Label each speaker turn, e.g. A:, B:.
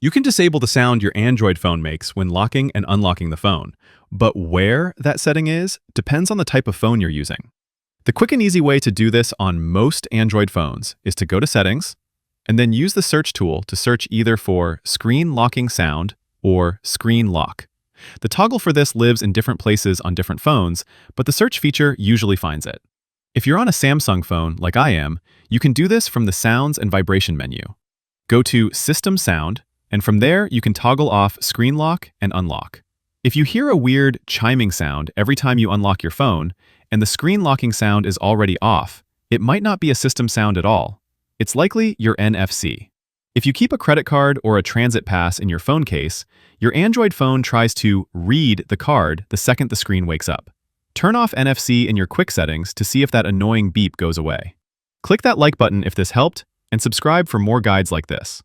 A: You can disable the sound your Android phone makes when locking and unlocking the phone, but where that setting is depends on the type of phone you're using. The quick and easy way to do this on most Android phones is to go to Settings, and then use the search tool to search either for Screen Locking Sound or Screen Lock. The toggle for this lives in different places on different phones, but the search feature usually finds it. If you're on a Samsung phone, like I am, you can do this from the Sounds and Vibration menu. Go to System Sound, and from there you can toggle off Screen Lock and Unlock. If you hear a weird chiming sound every time you unlock your phone, and the screen locking sound is already off, it might not be a system sound at all. It's likely your NFC. If you keep a credit card or a transit pass in your phone case, your Android phone tries to read the card the second the screen wakes up. Turn off NFC in your quick settings to see if that annoying beep goes away. Click that like button if this helped, and subscribe for more guides like this.